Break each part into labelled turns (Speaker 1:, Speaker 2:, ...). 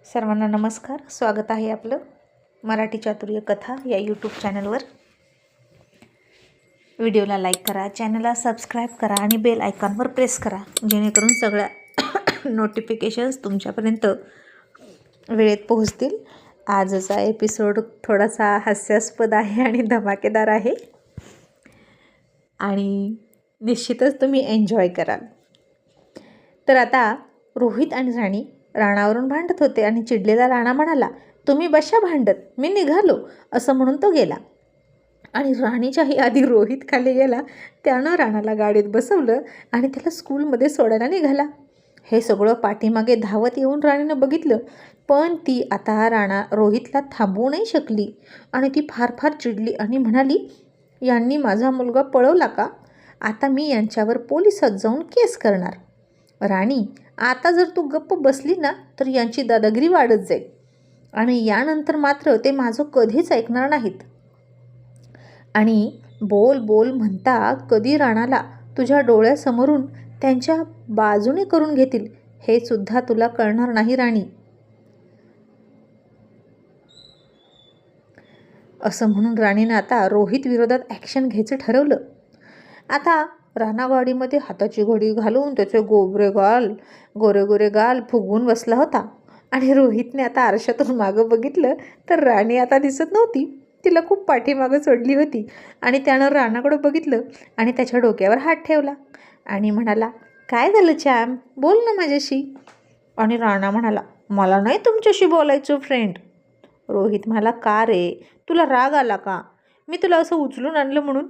Speaker 1: सर्वांना नमस्कार. स्वागत आहे आपलं मराठी चातुर्य कथा या यूट्यूब चॅनलवर. व्हिडिओला लाईक करा, चॅनलला सबस्क्राईब करा आणि बेल आयकॉनवर प्रेस करा, जेणेकरून सगळ्या नोटिफिकेशन्स तुमच्यापर्यंत वेळेत पोहोचतील. आजचा एपिसोड थोडासा हास्यास्पद आहे आणि धमाकेदार आहे आणि निश्चितच तुम्ही एन्जॉय कराल. तर आता रोहित आणि राणी राणावरून भांडत होते आणि चिडलेला राणा म्हणाला, तुम्ही बशा भांडत, मी निघालो, असं म्हणून तो गेला. आणि राणीच्याही आधी रोहित खाली गेला. त्यानं राणाला गाडीत बसवलं आणि त्याला स्कूलमध्ये सोडायला निघाला. हे सगळं पाठीमागे धावत येऊन राणीनं बघितलं, पण ती आता रोहितला थांबवू नाही शकली आणि ती फार फार चिडली आणि म्हणाली, यांनी माझा मुलगा पळवला का? आता मी यांच्यावर पोलिसात जाऊन केस करणार. राणी, आता जर तू गप्प बसली ना तर यांची दादागिरी वाढत जाईल आणि यानंतर मात्र ते माझं कधीच ऐकणार नाहीत. आणि बोल बोल म्हणता कधी राणाला तुझ्या डोळ्यासमोरून त्यांच्या बाजूने करून घेतील हे सुद्धा तुला कळणार नाही राणी, असं म्हणून राणीनं आता रोहित विरोधात ॲक्शन घ्यायचं ठरवलं. आता राणा गाडीमध्ये हाताची घडी घालून त्याचे गोरे गोरे गाल फुगवून बसला होता आणि रोहितने आता आरशातून मागं बघितलं तर राणी आता दिसत नव्हती. तिला खूप पाठीमागं सोडली होती आणि त्यानं राणाकडं बघितलं आणि त्याच्या डोक्यावर हात ठेवला आणि म्हणाला, काय झालं चॅम्प, बोल ना माझ्याशी. आणि राणा म्हणाला, मला नाही तुमच्याशी बोलायचं फ्रेंड. रोहित म्हणाला, का रे, तुला राग आला का? मी तुला असं उचलून आणलं म्हणून?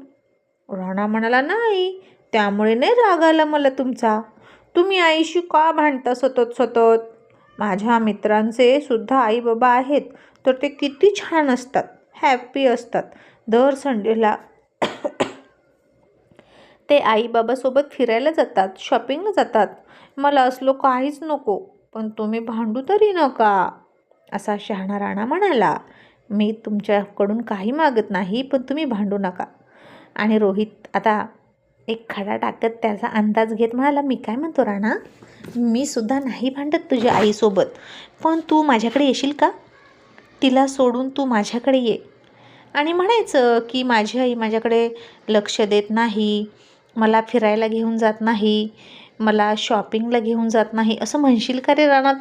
Speaker 1: राणा म्हणाला, नाही, त्यामुळे नाही राग आला मला तुमचा. तुम्ही आईशी का भांडता सतत? माझ्या मित्रांचे सुद्धा आई बाबा आहेत, तर ते किती छान असतात, हॅप्पी असतात. दर संडेला ते आई बाबासोबत फिरायला जातात, शॉपिंगला जातात. मला असलो काहीच नको, पण तुम्ही भांडू तरी नका, असा शहाणा राणा म्हणाला. मी तुमच्याकडून काही मागत नाही, पण तुम्ही भांडू नका. आणि रोहित आता एक खडा टाकत त्याचा अंदाज घेत म्हणाला, मी काय म्हणतो राणा, मी सुद्धा नाही भांडत तुझ्या आईसोबत, पण तू माझ्याकडे येशील का? तिला सोडून तू माझ्याकडे ये आणि म्हणायचं की माझी आई माझ्याकडे लक्ष देत नाही, मला फिरायला घेऊन जात नाही, मला शॉपिंगला घेऊन जात नाही, असं म्हणशील का रे राणा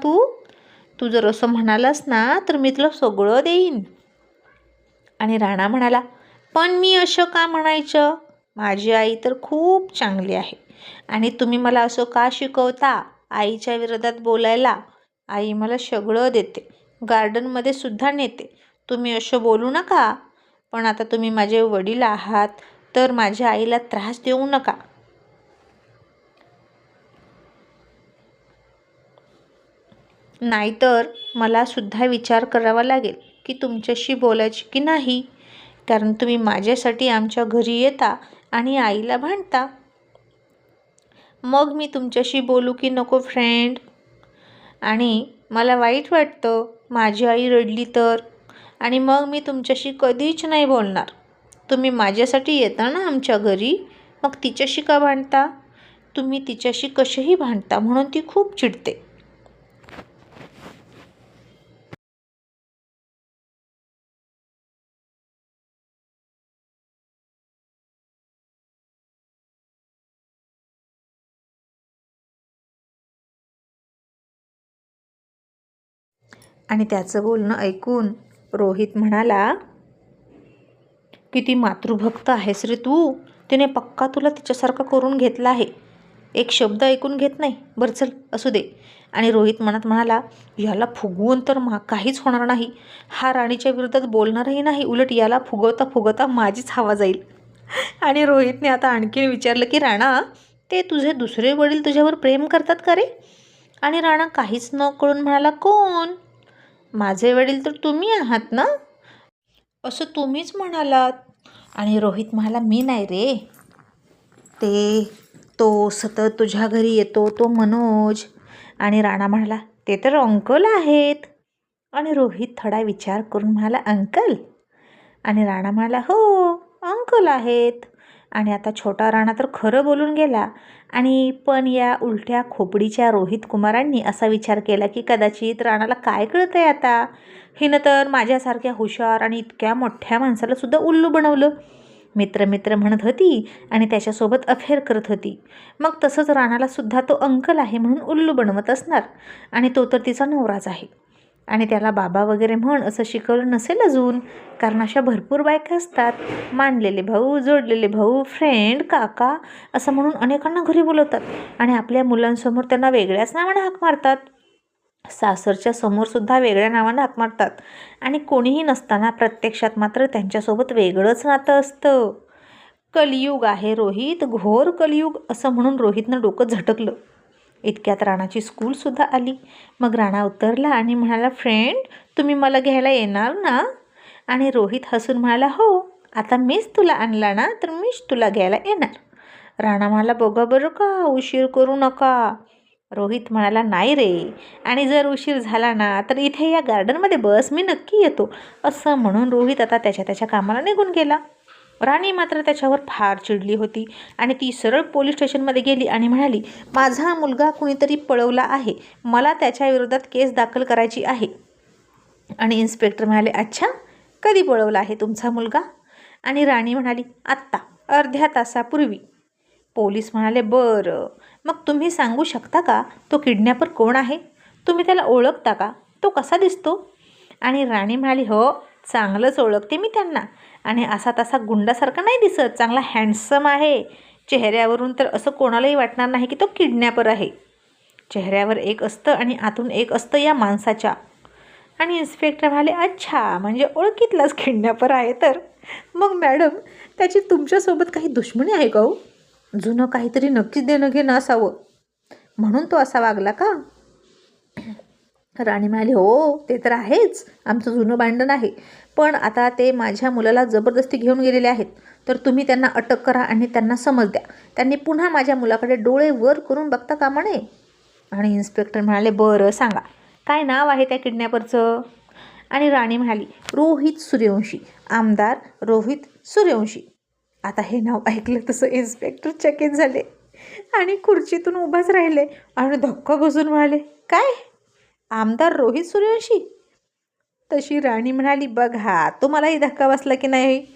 Speaker 1: तू जर असं म्हणालास ना तर मी तुला सगळं देईन. आणि राणा म्हणाला, पण मी असं का म्हणायचं, माझी आई तर खूप चांगली आहे आणि तुम्ही मला असं का शिकवता आईच्या विरोधात बोलायला? आई मला सगळं देते, गार्डनमध्ये सुद्धा नेते, तुम्ही असं बोलू नका. पण आता तुम्ही माझे वडील आहात तर माझ्या आईला त्रास देऊ नका. नाहीतर मला सुद्धा विचार करावा लागेल की तुमच्याशी बोलायची की नाही, कारण तुम्ही माझ्यासाठी आमच्या घरी येता आणि आईला भांडता. मग मी तुमच्याशी बोलू की नको फ्रेंड? आणि मला वाईट वाटतं माझी आई रडली तर, आणि मग मी तुमच्याशी कधीच नाही बोलणार. तुम्ही माझ्यासाठी येता ना आमच्या घरी, मग तिच्याशी का भांडता? तुम्ही तिच्याशी कशीही भांडता म्हणून ती खूप चिडते. आणि त्याचं बोलणं ऐकून रोहित म्हणाला, किती मातृभक्त आहेस रे तू, तिने पक्का तुला तिच्यासारखं करून घेतला आहे, एक शब्द ऐकून घेत नाही. बरं चल असू दे. आणि रोहित मनात म्हणाला, याला फुगवून तर काहीच होणार नाही, हा राणीच्या विरोधात बोलणारही नाही, उलट याला फुगवता फुगवता माझीच हवा जाईल. आणि रोहितने आता आणखीन विचारलं की राणा, ते तुझे दुसरे वडील तुझ्यावर प्रेम करतात का रे? आणि राणा काहीच न कळून म्हणाला, कोण? माझे वडील तर तुम्ही आहात ना, असं तुम्हीच म्हणालात. आणि रोहित म्हणाला, मी नाही रे, तो सतत तुझ्या घरी येतो तो मनोज. आणि राणा म्हणाला, ते तर अंकल आहेत. आणि रोहित थोडा विचार करून म्हणाला, अंकल? आणि राणा म्हणाला, हो अंकल आहेत. आणि आता छोटा राणा तर खरं बोलून गेला. आणि पण या उलट्या खोपडीच्या रोहित कुमारांनी असा विचार केला की कदाचित राणाला काय कळतं आहे आता, हिनं तर माझ्यासारख्या हुशार आणि इतक्या मोठ्या माणसाला सुद्धा उल्लू बनवलं. मित्र मित्र म्हणत होती आणि त्याच्यासोबत अफेअर करत होती. मग तसंच राणाला सुद्धा तो अंकल आहे म्हणून उल्लू बनवत असणार. आणि तो तर तिचा नवराच आहे. आणि त्याला बाबा वगैरे म्हण असं शिकवलं नसेल अजून, कारण अशा भरपूर बायका असतात. मानलेले भाऊ, जोडलेले भाऊ, फ्रेंड, काका असं म्हणून अनेकांना घरी बोलवतात आणि आपल्या मुलांसमोर त्यांना वेगळ्याच नावाने हाक मारतात. सासरच्या समोरसुद्धा वेगळ्या नावानं हाक मारतात. आणि कोणीही नसताना प्रत्यक्षात मात्र त्यांच्यासोबत वेगळंच नातं असतं. कलियुग आहे रोहित, घोर कलियुग असं म्हणून रोहितनं डोकं झटकलं. इतक्यात राणाची स्कूलसुद्धा आली. मग राणा उतरला आणि म्हणाला, फ्रेंड तुम्ही मला घ्यायला येणार ना? आणि रोहित हसून म्हणाला, हो, आता मीच तुला आणला ना तर मीच तुला घ्यायला येणार. राणा म्हणाला, बघा बरं का, उशीर करू नका. रोहित म्हणाला, नाही रे, आणि जर उशीर झाला ना तर इथे या गार्डनमध्ये बस, मी नक्की येतो. असं म्हणून रोहित आता त्याच्या कामाला निघून गेला. राणी मात्र त्याच्यावर फार चिडली होती आणि ती सरळ पोलीस स्टेशनमध्ये गेली आणि म्हणाली, माझा मुलगा कुणीतरी पळवला आहे, मला त्याच्या विरोधात केस दाखल करायची आहे. आणि इन्स्पेक्टर म्हणाले, अच्छा, कधी पळवला आहे तुमचा मुलगा? आणि राणी म्हणाली, आत्ता, अर्ध्या तासापूर्वी. पोलीस म्हणाले, बरं, मग तुम्ही सांगू शकता का तो किडनॅपर कोण आहे? तुम्ही त्याला ओळखता का? तो कसा दिसतो? आणि राणी म्हणाली, हो, चांगलंच ओळखते मी त्यांना. आणि असा तसा गुंडासारखा नाही दिसत, चांगला हँडसम आहे. चेहऱ्यावरून तर असं कोणालाही वाटणार नाही की तो किडनॅपर आहे. चेहऱ्यावर एक असतं आणि आतून एक असतं या माणसाच्या. आणि इन्स्पेक्टर म्हणाले, अच्छा, म्हणजे ओळखीतलाच किडनॅपर आहे तर. मग मॅडम, त्याची तुमच्यासोबत काही दुश्मनी आहे का हो? जुनं काहीतरी नक्कीच देणं घेणं असावं, म्हणून तो असा वागला का? राणी म्हणाली, हो, ते तर आहेच, आमचं जुनं भांडण आहे. पण आता ते माझ्या मुलाला जबरदस्ती घेऊन गेलेले आहेत, तर तुम्ही त्यांना अटक करा आणि त्यांना समज द्या. त्यांनी पुन्हा माझ्या मुलाकडे डोळे वर करून बघता कामा नये. आणि इन्स्पेक्टर म्हणाले, बरं, सांगा, काय नाव आहे त्या किडनॅपरचं? आणि राणी म्हणाली, रोहित सूर्यवंशी, आमदार रोहित सूर्यवंशी. आता हे नाव ऐकलं तसं इन्स्पेक्टर चकित झाले आणि खुर्चीतून उभाच राहिले आणि धक्का बसून म्हणाले, काय, आमदार रोहित सूर्यवंशी? तशी राणी म्हणाली, बघा, तुम्हालाही धक्का बसला की नाही?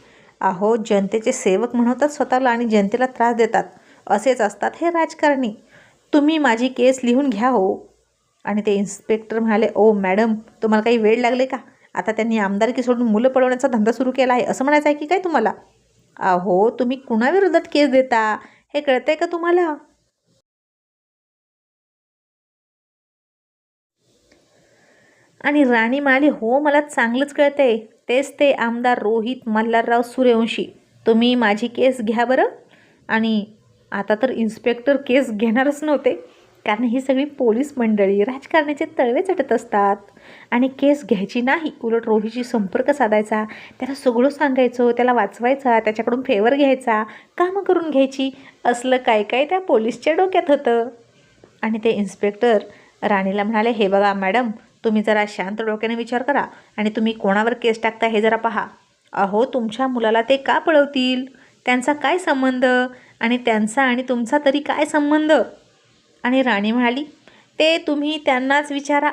Speaker 1: अहो, जनतेचे सेवक म्हणवतात स्वतःला आणि जनतेला त्रास देतात. असेच असतात हे राजकारणी. तुम्ही माझी केस लिहून घ्या हो. आणि ते इन्स्पेक्टर म्हणाले, ओ मॅडम, तुम्हाला काही वेळ लागले का? आता त्यांनी आमदारकी सोडून मुलं पळवण्याचा धंदा सुरू केला आहे असं म्हणायचं आहे की काय तुम्हाला? अहो, तुम्ही कुणाविरोधात केस देता हे कळतंय का तुम्हाला? आणि राणी म्हणाली, हो, मला चांगलंच कळतंय, तेच ते आमदार रोहित मल्हारराव सूर्यवंशी. तुम्ही माझी केस घ्या बरं. आणि आता तर इन्स्पेक्टर केस घेणारच नव्हते, कारण ही सगळी पोलीस मंडळी राजकारणाचे तळवे चटत असतात. आणि केस घ्यायची नाही, उलट रोहितशी संपर्क साधायचा, त्याला सगळं सांगायचं, त्याला वाचवायचा, त्याच्याकडून फेवर घ्यायचा, कामं करून घ्यायची, असलं काय काय त्या पोलीसच्या डोक्यात होतं. आणि ते इन्स्पेक्टर राणीला म्हणाले, हे बघा मॅडम, तुम्ही जरा शांत डोक्याने विचार करा आणि तुम्ही कोणावर केस टाकता हे जरा पहा. अहो, तुमच्या मुलाला ते का पळवतील? त्यांचा काय संबंध? आणि त्यांचा आणि तुमचा तरी काय संबंध? आणि राणी म्हणाली, ते तुम्ही त्यांनाच विचारा.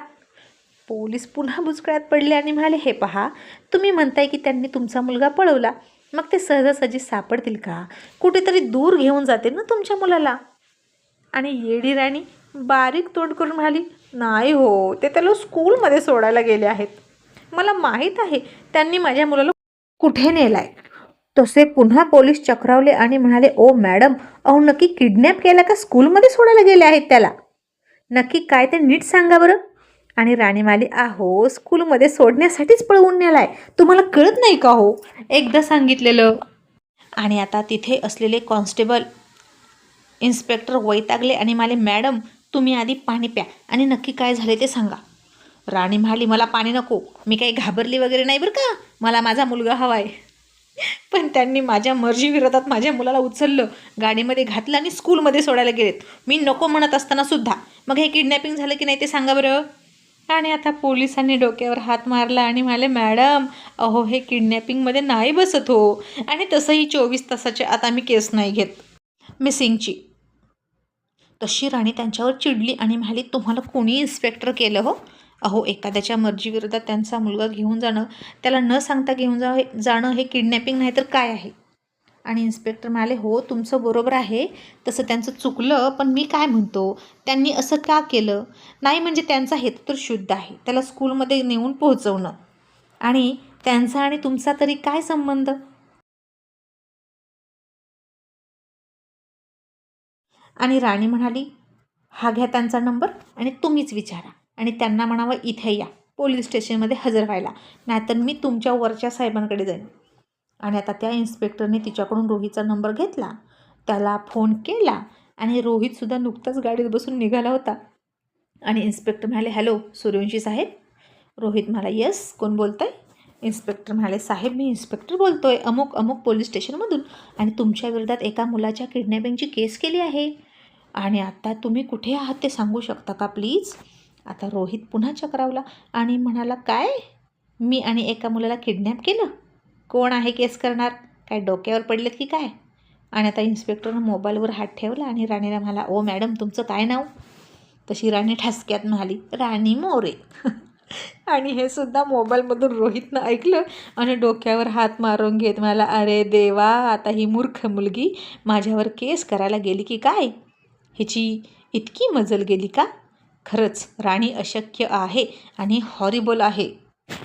Speaker 1: पोलीस पुन्हा बुचकळ्यात पडले आणि म्हणाले, हे पहा, तुम्ही म्हणताय की त्यांनी तुमचा मुलगा पळवला, मग ते सहजासहजी सापडतील का? कुठेतरी दूर घेऊन जातील ना तुमच्या मुलाला. आणि येडी राणी बारीक तोंड करून म्हणाली, नाही हो, ते त्याला स्कूलमध्ये सोडायला गेले आहेत. मला माहीत आहे त्यांनी माझ्या मुलाला कुठे नेलाय. तसे पुन्हा पोलीस चक्रावले आणि म्हणाले, ओ मॅडम, अहो, नक्की किडनॅप केला का स्कूलमध्ये सोडायला गेले आहेत त्याला? नक्की काय ते नीट सांगा बरं. आणि राणी म्हणाली, अहो, स्कूलमध्ये सोडण्यासाठीच पळवून नेलाय, तुम्हाला कळत नाही का हो? एकदा सांगितलेलं. आणि आता तिथे असलेले कॉन्स्टेबल इन्स्पेक्टर वैतागले आणि म्हणाले, मॅडम, तुम्ही आधी पाणी प्या आणि नक्की काय झाले ते सांगा. राणी म्हणाली, मला पाणी नको, मी काही घाबरली वगैरे नाही बरं का, मला माझा मुलगा हवा आहे. पण त्यांनी माझ्या मर्जीविरोधात माझ्या मुलाला उचललं, गाडीमध्ये घातलं आणि स्कूलमध्ये सोडायला गेलेत, मी नको म्हणत असताना सुद्धा. मग हे किडनॅपिंग झालं की नाही ते सांगा बरं. आणि आता पोलिसांनी डोक्यावर हात मारला आणि म्हणाले, मॅडम अहो हे किडनॅपिंगमध्ये नाही बसत हो, आणि तसंही 24 तासाच्या आत आम्ही केस नाही घेत मिसिंगची. तशी राणी त्यांच्यावर चिडली आणि म्हणाली, तुम्हाला कोणी इन्स्पेक्टर केलं हो? अहो एखाद्याच्या मर्जीविरोधात त्यांचा मुलगा घेऊन जाणं, त्याला न सांगता घेऊन जाणं हे किडनॅपिंग नाही तर काय आहे? आणि इन्स्पेक्टर म्हणाले, हो तुमचं बरोबर आहे, तसं त्यांचं चुकलं, पण मी काय म्हणतो, त्यांनी असं का केलं? नाही म्हणजे त्यांचा हेतू तर शुद्ध आहे, त्याला स्कूलमध्ये नेऊन पोहोचवणं, आणि त्यांचा आणि तुमचा तरी काय संबंध? आणि राणी म्हणाली, हा घ्या त्यांचा नंबर आणि तुम्हीच विचारा, आणि त्यांना म्हणावं इथे या पोलीस स्टेशनमध्ये हजर व्हायला, नाहीतर मी तुमच्या वरच्या साहेबांकडे जाईन. आणि आता त्या इन्स्पेक्टरने तिच्याकडून रोहितचा नंबर घेतला, त्याला फोन केला, आणि रोहितसुद्धा नुकताच गाडीत बसून निघाला होता. आणि इन्स्पेक्टर म्हणाले, हॅलो सूर्यवंशी साहेब. रोहित म्हणाला, येस कोण बोलत आहे? इन्स्पेक्टर म्हणाले, साहेब मी इन्स्पेक्टर बोलतो आहे अमुक अमुक पोलीस स्टेशनमधून, आणि तुमच्या विरोधात एका मुलाच्या किडनॅपिंगची केस केली आहे, आणि आता तुम्ही कुठे आहात ते सांगू शकता का प्लीज? आता रोहित पुन्हा चक्रावला आणि म्हणाला, काय मी आणि एका मुलाला किडनॅप केलं? कोण आहे केस करणार? काय डोक्यावर पडलेत की काय? आणि आता इन्स्पेक्टरनं मोबाईलवर हात ठेवला आणि राणीला म्हणाला, ओ मॅडम तुमचं काय नाव? तशी राणी ठसक्यात म्हणाली, राणी मोरे. आणि हे सुद्धा मोबाईलमधून रोहितनं ऐकलं आणि डोक्यावर हात मारून घेत म्हणाला, अरे देवा, आता ही मूर्ख मुलगी माझ्यावर केस करायला गेली की काय? हिची इतकी मजल गेली का? खरंच राणी अशक्य आहे आणि हॉरिबल आहे.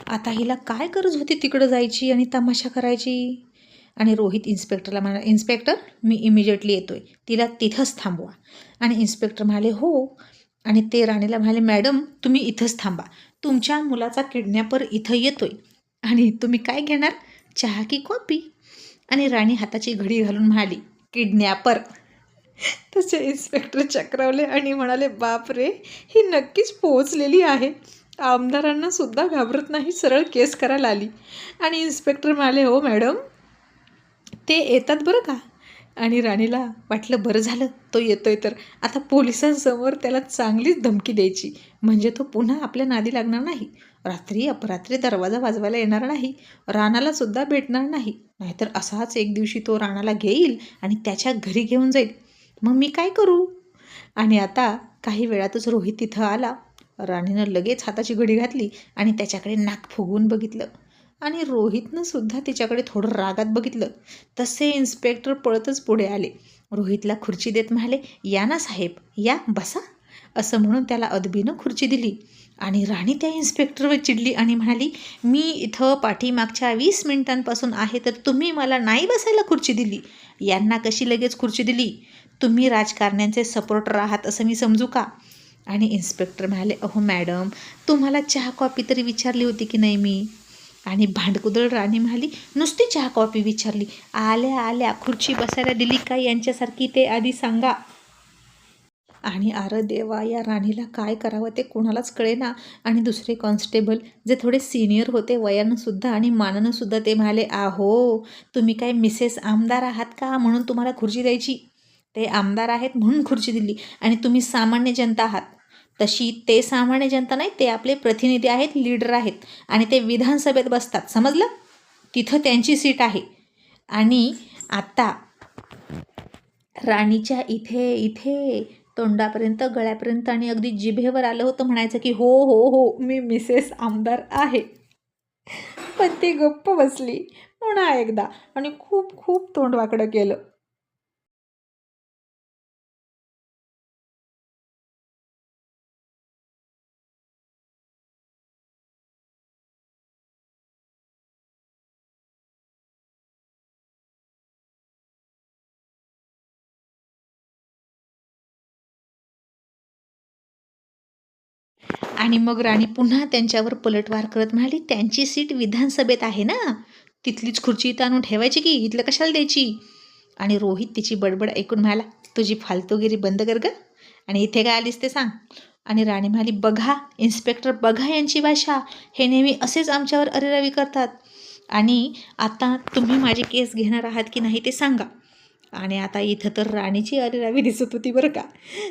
Speaker 1: आता हिला काय गरज होती तिकडं जायची आणि तमाशा करायची? आणि रोहित इन्स्पेक्टरला म्हणाला, इन्स्पेक्टर मी इमिजिएटली येतो आहे, तिला तिथंच थांबवा. आणि इन्स्पेक्टर म्हणाले, हो. आणि ते राणीला म्हणाले, मॅडम तुम्ही इथंच थांबा, तुमच्या मुलाचा किडनॅपर इथं येतो आहे, आणि तुम्ही काय घेणार, चहा की कॉफी? आणि राणी हाताची घडी घालून म्हणाली, किडनॅपर. तसे इन्स्पेक्टर चक्रावले आणि म्हणाले, बाप रे, ही नक्कीच पोहोचलेली आहे, आमदारांना सुद्धा घाबरत नाही, सरळ केस करायला आली. आणि इन्स्पेक्टर म्हणाले, हो मॅडम ते येतात बरं का. आणि राणीला वाटलं, बरं झालं तो येतोय तर आता पोलिसांसमोर त्याला चांगलीच धमकी द्यायची, म्हणजे तो पुन्हा आपल्या नादी लागणार नाही, रात्री अपरात्री दरवाजा वाजवायला येणार नाही, राणाला सुद्धा भेटणार नाही, नाहीतर असाच एक दिवशी तो राणाला घेईल आणि त्याच्या घरी घेऊन जाईल, मग मी काय करू? आणि आता काही वेळातच रोहित तिथं आला. राणीनं लगेच हाताची घडी घातली आणि त्याच्याकडे नाक फुगवून बघितलं, आणि रोहितनं सुद्धा तिच्याकडे थोडं रागात बघितलं. तसे इन्स्पेक्टर पळतच पुढे आले, रोहितला खुर्ची देत म्हणाले, या ना साहेब, या बसा, असं म्हणून त्याला अदबीनं खुर्ची दिली. आणि राणी त्या इन्स्पेक्टरवर चिडली आणि म्हणाली, मी इथं पाठीमागच्या 20 मिनिटांपासून आहे, तर तुम्ही मला नाही बसायला खुर्ची दिली, यांना कशी लगेच खुर्ची दिली? तुम्ही राजकारण्यांचे सपोर्टर आहात असं मी समजू का? आणि इन्स्पेक्टर म्हणाले, अहो मॅडम तुम्हाला चहा कॉफी तरी विचारली होती की नाही मी? आणि भांडकुदळ राणी म्हणाली, नुसती चहा कॉफी विचारली, आल्या आल्या खुर्ची बसायला दिली का यांच्यासारखी ते आधी सांगा. आणि अरे देवा, या राणीला काय करावं ते कोणालाच कळेना. आणि दुसरे कॉन्स्टेबल जे थोडे सिनियर होते वयानंसुद्धा आणि मानानंसुद्धा, ते म्हणाले, आहो तुम्ही काय मिसेस आमदार आहात का म्हणून तुम्हाला खुर्ची द्यायची? ते आमदार आहेत म्हणून खुर्ची दिली, आणि तुम्ही सामान्य जनता आहात. तशी ते सामान्य जनता नाही, ते आपले प्रतिनिधी आहेत, लीडर आहेत, आणि ते विधानसभेत बसतात, समजलं? तिथं त्यांची सीट आहे. आणि आता राणीच्या इथे इथे तोंडापर्यंत गळ्यापर्यंत आणि अगदी जिभेवर आलं होतं म्हणायचं की हो हो हो मी मिसेस आमदार आहे, पण ती गप्प बसली पुन्हा एकदा आणि खूप खूप तोंड वाकडं केलं. आणि मग राणी पुन्हा त्यांच्यावर पलटवार करत म्हणाली, त्यांची सीट विधानसभेत आहे ना, तिथलीच खुर्ची इथं आणून ठेवायची की इथलं कशाला द्यायची? आणि रोहित तिची बडबड ऐकून म्हणाला, तुझी फालतूगिरी बंद कर गं, आणि इथे काय आलीस ते सांग. आणि राणी म्हणाली, बघा इन्स्पेक्टर, बघा यांची भाषा, हे नेहमी असेच आमच्यावर अरेरावी करतात, आणि आता तुम्ही माझी केस घेणार आहात की नाही ते सांगा. आणि आता इथं तर राणीची अरेरावी दिसत होती बरं का.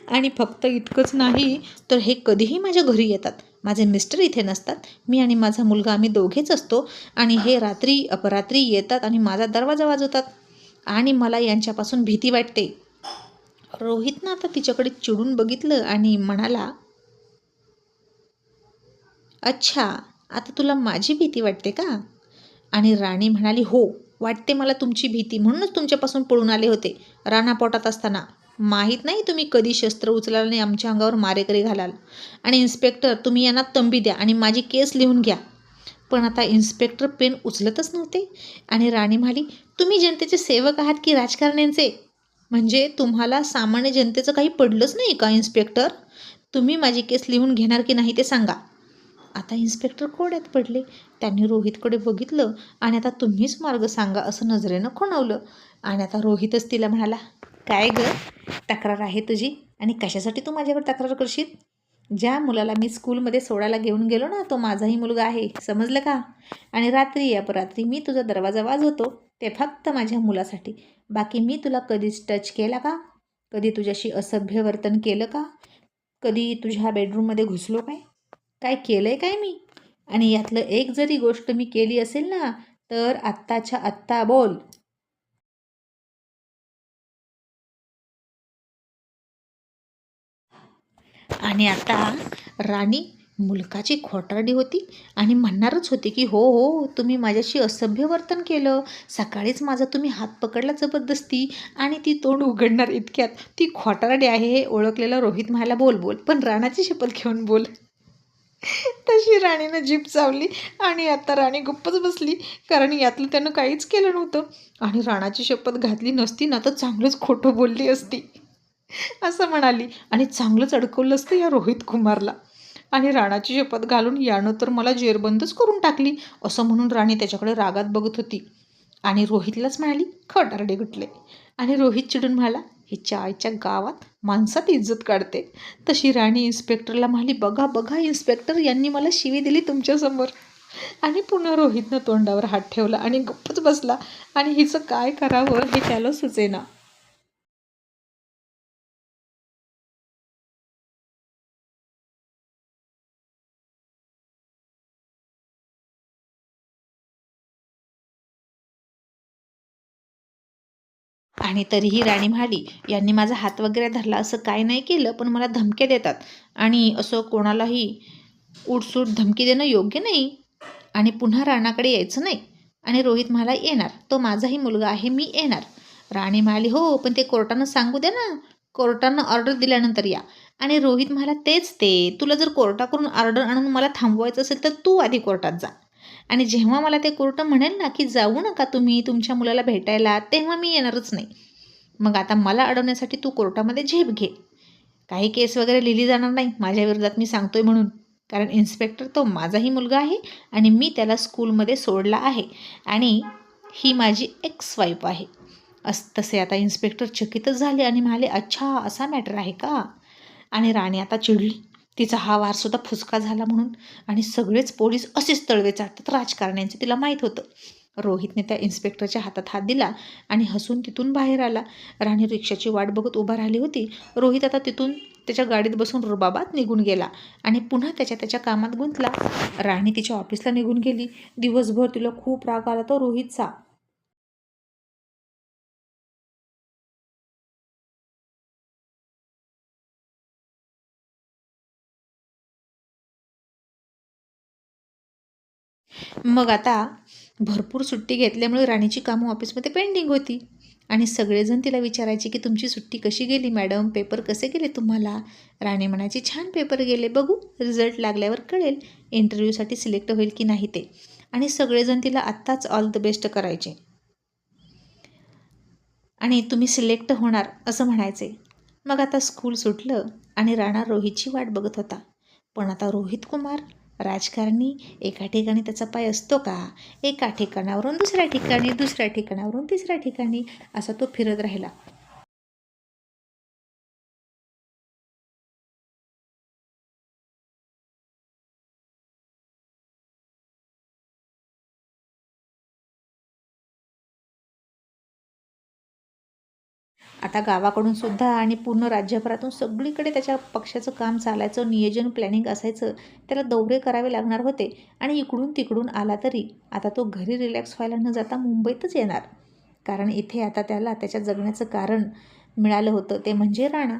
Speaker 1: आणि फक्त इतकंच नाही, तर हे कधीही माझ्या घरी येतात, माझे मिस्टर इथे नसतात, मी आणि माझा मुलगा आम्ही दोघेच असतो आणि हे रात्री अपरात्री येतात आणि माझा दरवाजा वाजवतात आणि मला यांच्यापासून भीती वाटते. रोहितनं आता तिच्याकडे चिडून बघितलं आणि म्हणाला, अच्छा, आता तुला माझी भीती वाटते का? आणि राणी म्हणाली, हो, वाटते मला तुमची भीती, म्हणूनच तुमच्यापासून पळून आले होते रानापोटात असताना. माहीत नाही तुम्ही कधी शस्त्र उचलाल आणि आमच्या अंगावर मारेकरी घालाल. आणि इन्स्पेक्टर, तुम्ही यांना तंबी द्या आणि माझी केस लिहून घ्या. पण आता इन्स्पेक्टर पेन उचलतच नव्हते आणि राणी म्हणाली, तुम्ही जनतेचे सेवक आहात की राजकारण्यांचे? म्हणजे तुम्हाला सामान्य जनतेचं काही पडलंच नाही का इन्स्पेक्टर? तुम्ही माझी केस लिहून घेणार की नाही ते सांगा. आता इन्स्पेक्टर कोड्यात पडले. त्यांनी रोहितकडे बघितलं आणि आता तुम्हीच मार्ग सांगा असं नजरेनं खुणवलं. आणि आता रोहितच तिला म्हणाला, काय गं, तक्रार आहे तुझी आणि कशासाठी तू माझ्याकडे तक्रार करशील? ज्या मुलाला मी स्कूलमध्ये सोडायला घेऊन गेलो ना, तो माझाही मुलगा आहे, समजलं का? आणि रात्री अपरात्री मी तुझा दरवाजा वाजवतो ते फक्त माझ्या मुलासाठी. बाकी मी तुला कधीच टच केला का? कधी तुझ्याशी असभ्य वर्तन केलं का? कधी तुझ्या बेडरूममध्ये घुसलो काय? काय केलंय काय मी? आणि यातलं एक जरी गोष्ट मी केली असेल ना, तर आत्ताच्या आत्ता बोल. आणि आता राणी मुलकाची खोटारडी होती आणि म्हणणारच होती की हो हो, तुम्ही माझ्याशी असभ्य वर्तन केलं, सकाळीच माझा तुम्ही हात पकडला जबरदस्ती. आणि ती तोंड उघडणार इतक्यात ती खोटारडी आहे हे ओळखलेला रोहित म्हणाला, बोल बोल, पण राणाची शपथ घेऊन बोल. तशी राणीनं जीभ चावली आणि आता राणी गप्पच बसली, कारण यातलं त्यानं काहीच केलं नव्हतं. आणि राणाची शपथ घातली नसती ना तर चांगलंच खोटं बोलली असती असं म्हणाली आणि चांगलंच अडकवलं असतं या रोहित कुमारला. आणि राणाची शपथ घालून यानं तर मला जेरबंदच करून टाकली असं म्हणून राणी त्याच्याकडे रागात बघत होती. आणि रोहितलाच म्हणाली, खटारडे गुटले. आणि रोहित चिडून म्हणाला, हिच्या आईच्या गावात माणसात इज्जत काढते. तशी राणी इन्स्पेक्टरला म्हणाली, बघा बघा इन्स्पेक्टर, यांनी मला शिवी दिली तुमच्यासमोर. आणि पुन्हा रोहितनं तोंडावर हात ठेवला आणि गप्पच बसला आणि हिचं काय करावं हे त्याला सुचेना. आणि तरीही राणी म्हणाली, यांनी माझा हात वगैरे धरला असं काय नाही केलं, पण मला धमक्या देतात आणि असं कोणालाही उठसूट धमकी देणं योग्य नाही. आणि पुन्हा राणाकडे यायचं नाही. आणि रोहित म्हणाला, येणार, तो माझाही मुलगा आहे, मी येणार. राणी म्हणाली, हो, पण ते कोर्टानं सांगू द्या ना, कोर्टानं ऑर्डर दिल्यानंतर या. आणि रोहित म्हणाला, तेच ते, तुला जर कोर्टाकडून ऑर्डर आणून मला थांबवायचं असेल तर तू आधी कोर्टात जा. आणि जेव्हा मला ते कोर्ट म्हणेल ना की जाऊ नका तुम्ही तुमच्या मुलाला भेटायला, तेव्हा मी येणारच नाही. मग आता मला अडवण्यासाठी तू कोर्टामध्ये झेप घे. काही केस वगैरे लिहिली जाणार नाही माझ्या विरोधात, मी सांगतोय म्हणून. कारण इन्स्पेक्टर तो माझाही मुलगा आहे आणि मी त्याला स्कूलमध्ये सोडला आहे आणि ही माझी एक्स वाईफ आहे. तसे आता इन्स्पेक्टर चकितच झाले आणि म्हणाले, अच्छा, असा मॅटर आहे का? आणि राणी आता चिडली, तिचा हा वारसुद्धा फुसका झाला म्हणून. आणि सगळेच पोलीस असेच तळवे चाटतात राजकारण्यांचे, तिला माहीत होतं. रोहितने त्या इन्स्पेक्टरच्या हातात हात दिला आणि हसून तिथून बाहेर आला. राणी रिक्षाची वाट बघत उभा राहिली होती. रोहित आता तिथून त्याच्या गाडीत बसून रुबाबात निघून गेला आणि पुन्हा त्याच्या कामात गुंतला. राणी तिच्या ऑफिसला निघून गेली. दिवसभर तिला खूप राग आला तो रोहितचा. मग आता भरपूर सुट्टी घेतल्यामुळे राणीची कामं ऑफिसमध्ये पेंडिंग होती. आणि सगळेजण तिला विचारायचे की तुमची सुट्टी कशी गेली मॅडम, पेपर कसे गेले तुम्हाला? राणी म्हणायची, छान पेपर गेले, बघू रिझल्ट लागल्यावर कळेल इंटरव्ह्यूसाठी सिलेक्ट होईल की नाही ते. आणि सगळेजण तिला आत्ताच ऑल द बेस्ट करायचे आणि तुम्ही सिलेक्ट होणार असं म्हणायचे. मग आता स्कूल सुटलं आणि राणा रोहितची वाट बघत होता. पण आता रोहित कुमार राजकारणी एका ठिकाणी त्याचा पाय असतो का? एका ठिकाणावरून दुसऱ्या ठिकाणी, दुसऱ्या ठिकाणावरून तिसऱ्या ठिकाणी असा तो फिरत राहिला. आता गावाकडून सुद्धा आणि पूर्ण राज्यभरातून सगळीकडे त्याच्या पक्षाचं काम चालायचं, नियोजन प्लॅनिंग असायचं. त्याला दौरे करावे लागणार होते आणि इकडून तिकडून आला तरी आता तो घरी रिलॅक्स व्हायला न जाता मुंबईतच येणार. कारण इथे आता त्याला त्याच्या जगण्याचं कारण मिळालं होतं, ते म्हणजे राणा.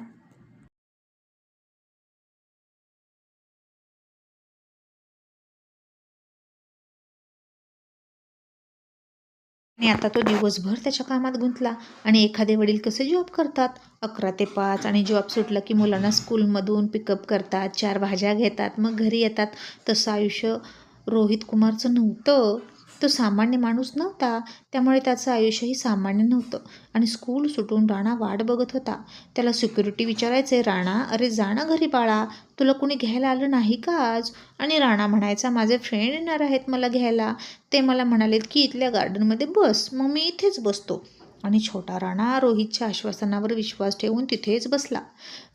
Speaker 1: आणि आता तो दिवसभर त्याच्या कामात गुंतला. आणि एखादे वडील कसे जॉब करतात, 11 ते 5, आणि जॉब सुटला की मुलांना स्कूलमधून पिकअप करतात, 4 भाज्या घेतात, मग घरी येतात. तसं आयुष्य रोहित कुमारचं नव्हतं. तो सामान्य माणूस नव्हता, त्यामुळे त्याचं आयुष्यही सामान्य नव्हतं. आणि स्कूल सुटून राणा वाट बघत होता. त्याला सिक्युरिटी विचारायचे, राणा अरे जा ना घरी बाळा, तुला कुणी घ्यायला आलं नाही का आज? आणि राणा म्हणायचा, माझे फ्रेंड येणार आहेत मला घ्यायला, ते मला म्हणालेत की इथल्या गार्डनमध्ये बस, मग मी इथेच बसतो. आणि छोटा राणा रोहितच्या आश्वासनावर विश्वास ठेवून तिथेच बसला.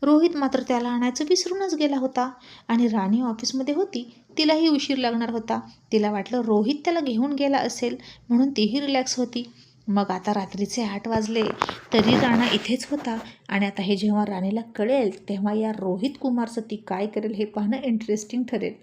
Speaker 1: रोहित मात्र त्याला आणायचं विसरूनच गेला होता. आणि राणी ऑफिसमध्ये होती, तिलाही उशीर लागणार होता. तिला वाटलं रोहित त्याला घेऊन गेला असेल, म्हणून तीही रिलॅक्स होती. मग आता रात्रीचे 8 वाजले तरी राणा इथेच होता. आणि आता हे जेव्हा राणीला कळेल तेव्हा या रोहित कुमारचं ती काय करेल हे पाहणं इंटरेस्टिंग ठरेल.